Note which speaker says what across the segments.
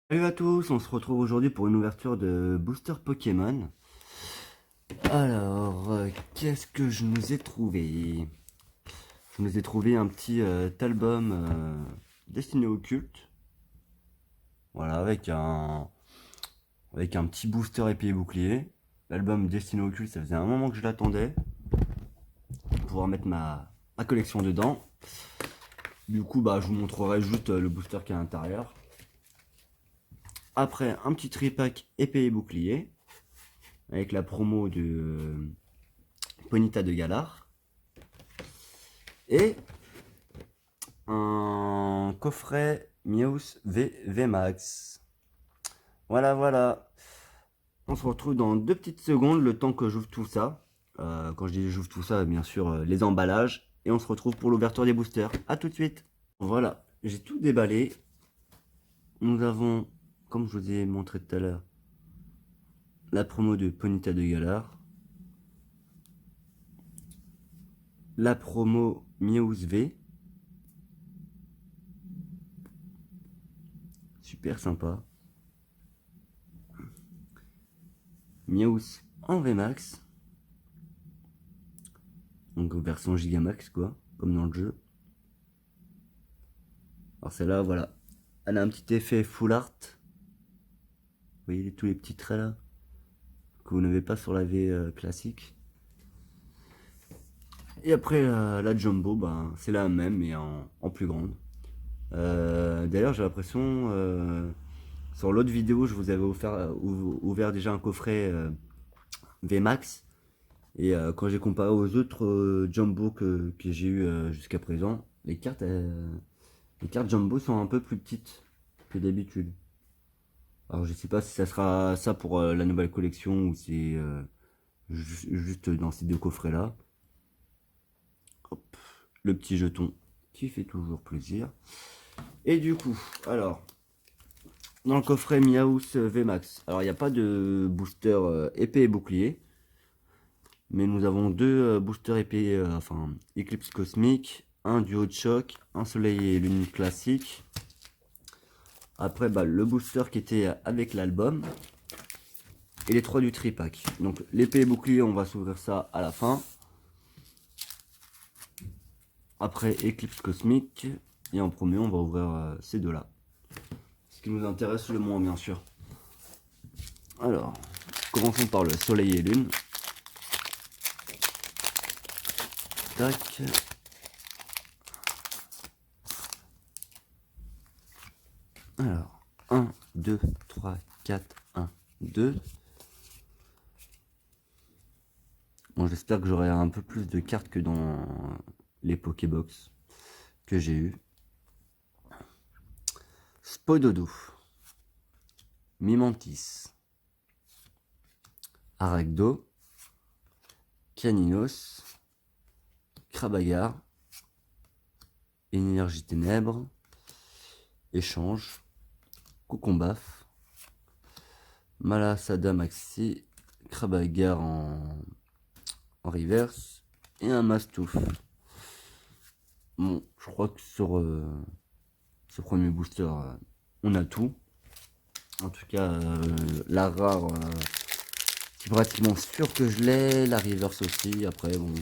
Speaker 1: Salut à tous, on se retrouve aujourd'hui pour une ouverture de booster Pokémon. Alors, qu'est-ce que je nous ai trouvé? Je nous ai trouvé un petit album destiné au culte. Voilà, avec un petit booster épée et bouclier. L'album destiné au culte, ça faisait un moment que je l'attendais. Pour pouvoir mettre ma collection dedans. Du coup, bah, je vous montrerai juste le booster qui est à l'intérieur. Après, un petit tripack épée et bouclier. Avec la promo de Ponyta de Galar. Et un coffret Miaus VMAX. Voilà, voilà. On se retrouve dans 2 petites secondes, le temps que j'ouvre tout ça. Quand je dis j'ouvre tout ça, bien sûr, les emballages. Et on se retrouve pour l'ouverture des boosters. A tout de suite. Voilà, j'ai tout déballé. Nous avons, comme je vous ai montré tout à l'heure, la promo de Ponyta de Galar. La promo Miaus V. Super sympa. Miaus en VMAX. Donc version Gigamax quoi, comme dans le jeu. Alors celle-là, voilà. Elle a un petit effet full art. Vous voyez tous les petits traits là que vous n'avez pas sur la V classique. Et après la Jumbo, bah, c'est la même mais en plus grande. D'ailleurs j'ai l'impression, sur l'autre vidéo je vous avais ouvert déjà un coffret VMAX. Et quand j'ai comparé aux autres Jumbo que j'ai eu jusqu'à présent, les cartes Jumbo sont un peu plus petites que d'habitude. Alors je sais pas si ça sera ça pour la nouvelle collection ou c'est juste dans ces deux coffrets là. Hop, le petit jeton qui fait toujours plaisir. Et du coup, alors, dans le coffret Miaus VMAX, alors il n'y a pas de booster épée et bouclier. Mais nous avons deux boosters épée, enfin Eclipse Cosmique, un duo de choc, un soleil et lune classique. Après, bah, le booster qui était avec l'album. Et les trois du tripack. Donc l'épée et bouclier, on va s'ouvrir ça à la fin. Après Eclipse Cosmique. Et en premier, on va ouvrir ces deux-là. Ce qui nous intéresse le moins, bien sûr. Alors, commençons par le soleil et lune. Tac. Alors, 1, 2, 3, 4, 1, 2. Bon, j'espère que j'aurai un peu plus de cartes que dans les Pokébox que j'ai eu. Spododo, Mimantis, Aragdo, Caninos, Krabagar, Énergie Ténèbres, Échange, Cocombaf, Malasada Maxi, Krabagar en reverse et un Mastouf. Bon, je crois que sur ce premier booster, on a tout. En tout cas, la rare, c'est pratiquement sûr que je l'ai. La reverse aussi. Après, bon,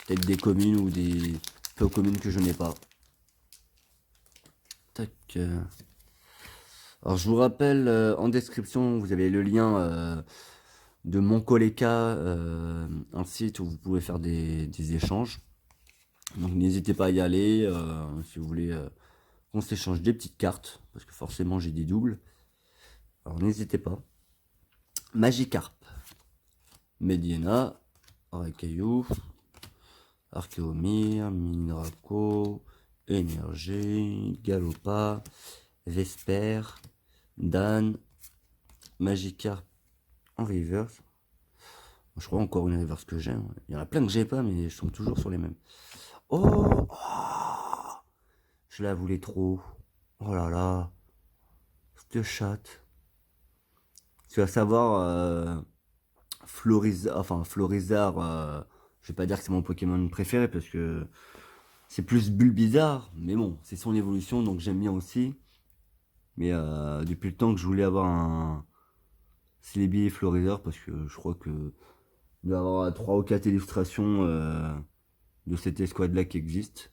Speaker 1: peut-être des communes ou des peu communes que je n'ai pas. Tac. Alors, je vous rappelle, en description, vous avez le lien de Mon Coleka, un site où vous pouvez faire des échanges. Donc, n'hésitez pas à y aller si vous voulez qu'on s'échange des petites cartes, parce que forcément, j'ai des doubles. Alors, n'hésitez pas. Magikarp, Mediena, Arakayu, Archeomir, Minraco, Énergie, Galopa, Vesper, Dan, Magikarp en reverse. Je crois encore une reverse que j'ai. Il y en a plein que j'ai pas, mais je tombe toujours sur les mêmes. Oh, oh, je la voulais trop. Oh là là, cette chatte. Tu vas savoir, Florizard, je vais pas dire que c'est mon Pokémon préféré parce que c'est plus Bulbizarre, mais bon, c'est son évolution donc j'aime bien aussi. Mais depuis le temps que je voulais avoir un Celebi Florizor, parce que je crois que il doit y avoir 3 ou 4 illustrations de cette escouade là qui existent.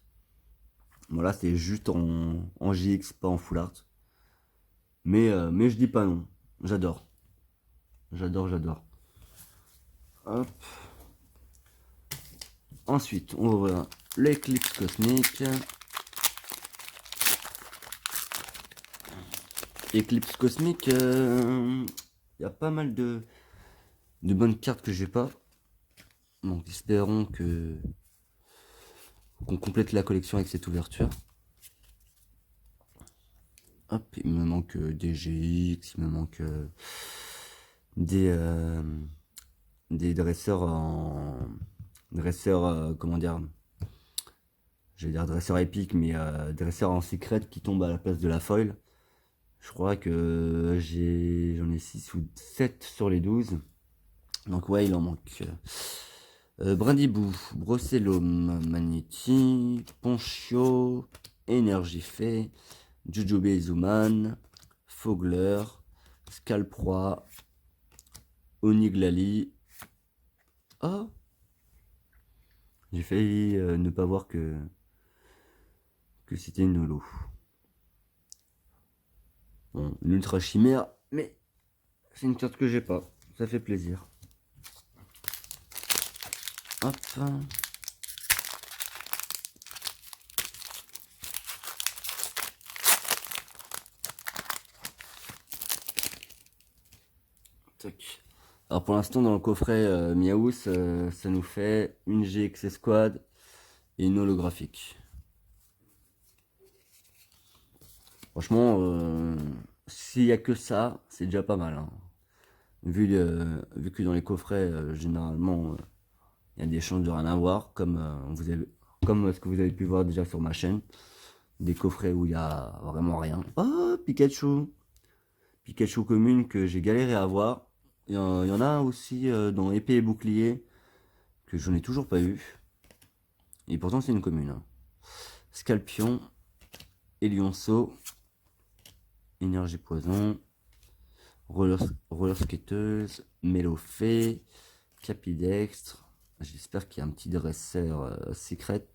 Speaker 1: Voilà, c'est juste en JX, pas en full art. Mais je dis pas non. J'adore. J'adore, j'adore. Hop. Ensuite, on va voir l'Eclipse Cosmique. Eclipse Cosmique, il y a pas mal de bonnes cartes que j'ai pas. Donc espérons qu'on complète la collection avec cette ouverture. Hop, il me manque des GX, il me manque des dresseurs en dresseurs comment dire, je vais dire dresseurs épiques, mais dresseurs en secret qui tombent à la place de la foil. Je crois que j'en ai 6 ou 7 sur les 12. Donc ouais, il en manque. Brindibou, Brossellum, Magnéti, Ponchio, Énergifée, Jujube Izuman, Fogler, Scalproie, Oniglali. Oh, j'ai failli ne pas voir que c'était une holo. Bon, une ultra chimère, mais c'est une carte que j'ai pas. Ça fait plaisir. Hop. Tac. Alors pour l'instant dans le coffret Miaous, ça nous fait une GX Squad et une holographique. Franchement, s'il y a que ça, c'est déjà pas mal. Hein. Vu que dans les coffrets, généralement, il y a des chances de rien avoir, comme ce que vous avez pu voir déjà sur ma chaîne. Des coffrets où il y a vraiment rien. Oh, Pikachu! Pikachu commune que j'ai galéré à avoir. Il y en a aussi dans épée et bouclier que je n'ai toujours pas eu. Et pourtant c'est une commune. Hein. Scalpion, Elionceau, Énergie Poison, Roller Skateuse, Mélofée, Capidextre. J'espère qu'il y a un petit dresseur secret.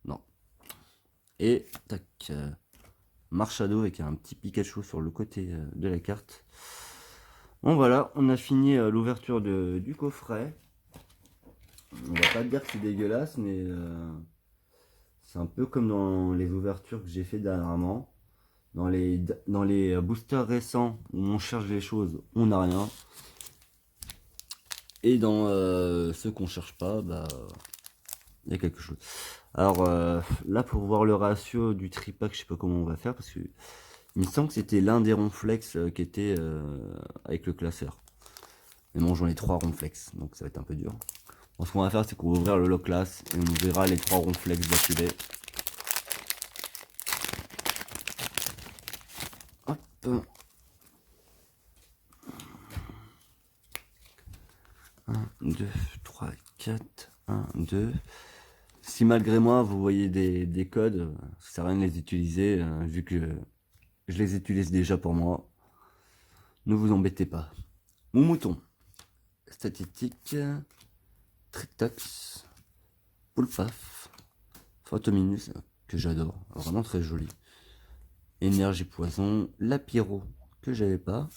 Speaker 1: Non. Et tac. Marshado avec un petit Pikachu sur le côté de la carte. Bon voilà, on a fini l'ouverture du coffret. On va pas dire que c'est dégueulasse, mais c'est un peu comme dans les ouvertures que j'ai fait dernièrement. Dans les boosters récents où on cherche les choses, on n'a rien. Et dans ceux qu'on cherche pas, bah il y a quelque chose. Alors là pour voir le ratio du tripack, je sais pas comment on va faire parce que il me semble que c'était l'un des ronflex qui était avec le classeur. Mais bon, j'en ai 3 ronflex, donc ça va être un peu dur. Bon, ce qu'on va faire, c'est qu'on va ouvrir le lock class et on verra les 3 ronflex d'affilée. Hop. 1, 2, 3, 4, 1, 2. Si malgré moi, vous voyez des codes, ça sert à rien de les utiliser, vu que je les utilise déjà pour moi. Ne vous embêtez pas. Mon mouton. Statistique. Trictox. Poulpaf. Photominus, que j'adore. Vraiment très joli. Énergie Poison. Lapiro, que j'avais pas.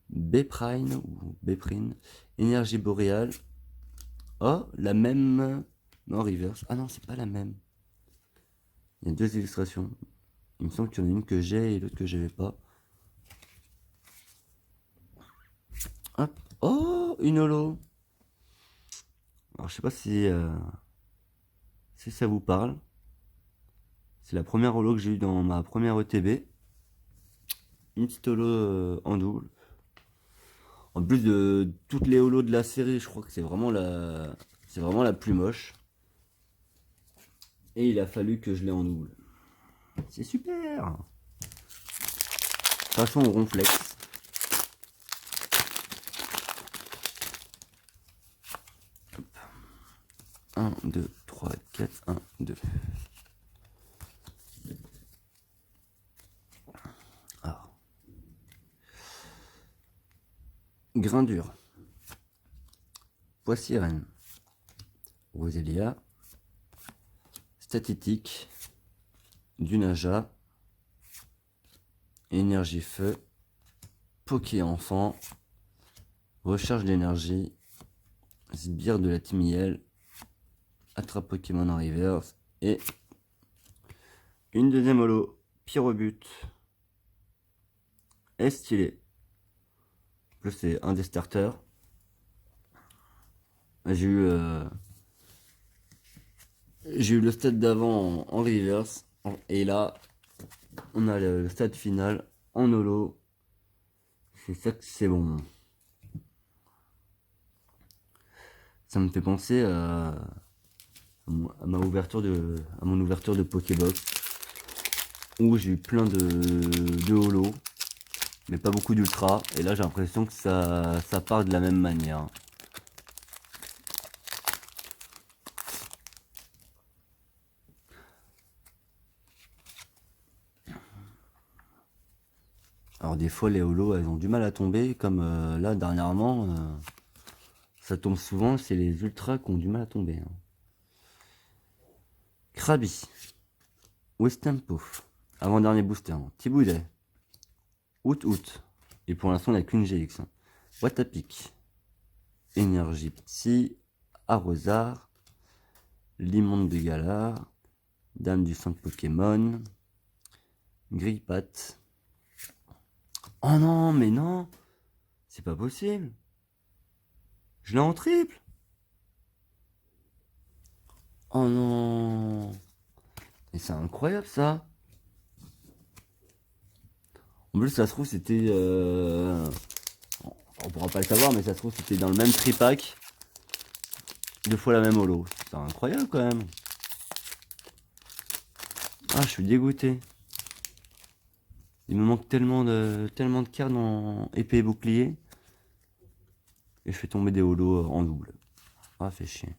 Speaker 1: Beprine ou Beprine. Énergie Boréale. Oh, la même. Non, reverse. Ah non, c'est pas la même. Il y a 2 illustrations. Il me semble qu'il y en a une que j'ai et l'autre que j'avais pas. Hop. Oh, une holo. Alors, je sais pas si ça vous parle. C'est la première holo que j'ai eu dans ma première ETB. Une petite holo en double. En plus de toutes les holos de la série, je crois que c'est vraiment la plus moche. Et il a fallu que je l'ai en double. C'est super. Passons au ronflex. Hop. 1, 2, 3, 4, 1, 2. Grain dur. Poissy-Rennes. Roselia. Statistique. Dunaja. Énergie feu. Poké enfant. Recharge d'énergie. Sbire de la Timiel. Attrape Pokémon en reverse. Et une deuxième holo. Pyrobut. Est stylé. Plus c'est un des starters. J'ai eu le stade d'avant en reverse. Et là, on a le stade final en holo. C'est ça que c'est bon. Ça me fait penser à mon ouverture de Pokébox. Où j'ai eu plein de holo. Mais pas beaucoup d'ultra. Et là j'ai l'impression que ça part de la même manière. Alors des fois les holos elles ont du mal à tomber. Comme là dernièrement. Ça tombe souvent. C'est les ultras qui ont du mal à tomber. Hein. Krabi. Westempo. Avant-dernier booster. Thiboudet. Août. Et pour l'instant, on n'a qu'une GX. Hein. Watapic. Énergie Psy. Arrosard. Limon de Galar. Dame du sang Pokémon. Grille-patte. Oh non, mais non. C'est pas possible. Je l'ai en triple. Oh non. Et c'est incroyable ça. En plus, ça se trouve, c'était... on pourra pas le savoir, mais ça se trouve, c'était dans le même tripack. 2 fois la même holo. C'est incroyable quand même. Ah, je suis dégoûté. Il me manque tellement de cartes en épée et bouclier. Et je fais tomber des holos en double. Ah, fait chier.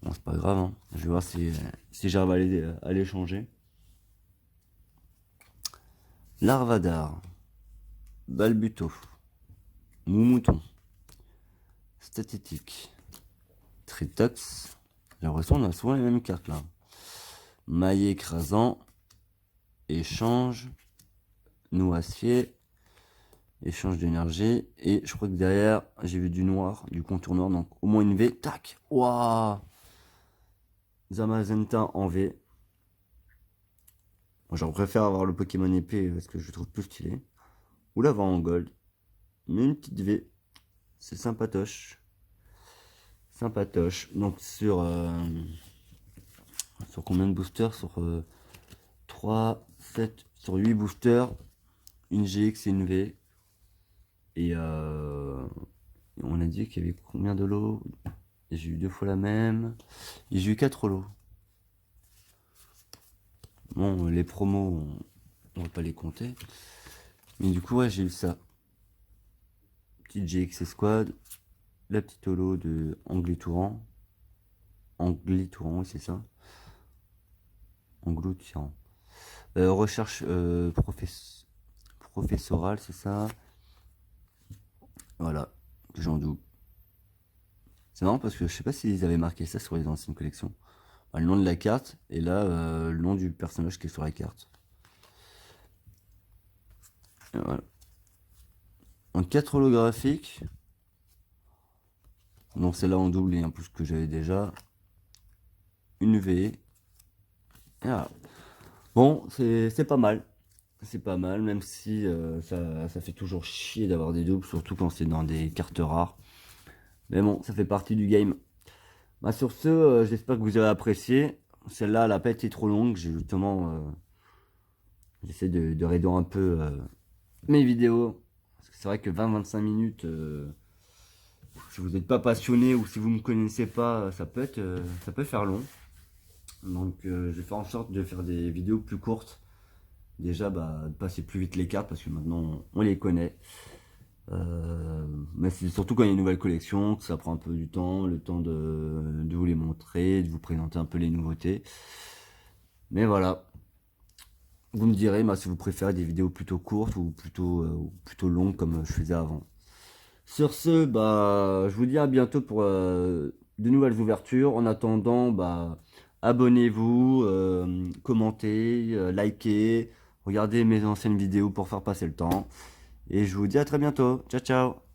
Speaker 1: Bon, c'est pas grave. Hein. Je vais voir si j'arrive à les changer. Larvadar. Balbuto. Moumouton. Statistique. Tritox. J'ai l'impression qu'on a souvent les mêmes cartes là. Maillet écrasant. Échange. Noisetier. Échange d'énergie. Et je crois que derrière, j'ai vu du noir, du contour noir. Donc au moins une V. Tac. Waouh. Zamazenta en V. Moi, j'en préfère avoir le Pokémon épée parce que je le trouve plus stylé. Ou l'avoir en gold. Mais une petite V. C'est sympatoche. Sympatoche. Donc sur combien de boosters? Sur 3, 7, sur 8 boosters. Une GX et une V. Et on a dit qu'il y avait combien de lots? J'ai eu 2 fois la même. Et j'ai eu 4 lots. Bon, les promos, on va pas les compter. Mais du coup, ouais, j'ai eu ça. Petite GX Squad. La petite holo de Anglitouran. Anglitouran, oui, c'est ça. Anglo-Tyran. Recherche professorale, c'est ça. Voilà, j'en doute. C'est marrant parce que je sais pas s'ils avaient marqué ça sur les anciennes collections. Bah, le nom de la carte et là le nom du personnage qui est sur la carte. Et voilà. En 4 holographiques. Donc c'est là en double et en plus que j'avais déjà. Une V. Et voilà. Bon, c'est pas mal. C'est pas mal, même si ça fait toujours chier d'avoir des doubles, surtout quand c'est dans des cartes rares. Mais bon, ça fait partie du game. Bah sur ce, j'espère que vous avez apprécié. Celle-là, elle n'a pas été trop longue. J'ai justement... j'essaie de réduire un peu mes vidéos. Parce que c'est vrai que 20-25 minutes, si vous n'êtes pas passionné ou si vous ne me connaissez pas, ça peut faire long. Donc je vais faire en sorte de faire des vidéos plus courtes. Déjà, de passer plus vite les cartes parce que maintenant on les connaît. Mais c'est surtout quand il y a une nouvelle collection que ça prend un peu du temps, le temps de vous les montrer, de vous présenter un peu les nouveautés. Mais voilà, vous me direz si vous préférez des vidéos plutôt courtes ou plutôt longues comme je faisais avant. Sur ce, bah, je vous dis à bientôt pour de nouvelles ouvertures. En attendant, bah, abonnez-vous, commentez, likez, regardez mes anciennes vidéos pour faire passer le temps. Et je vous dis à très bientôt. Ciao, ciao!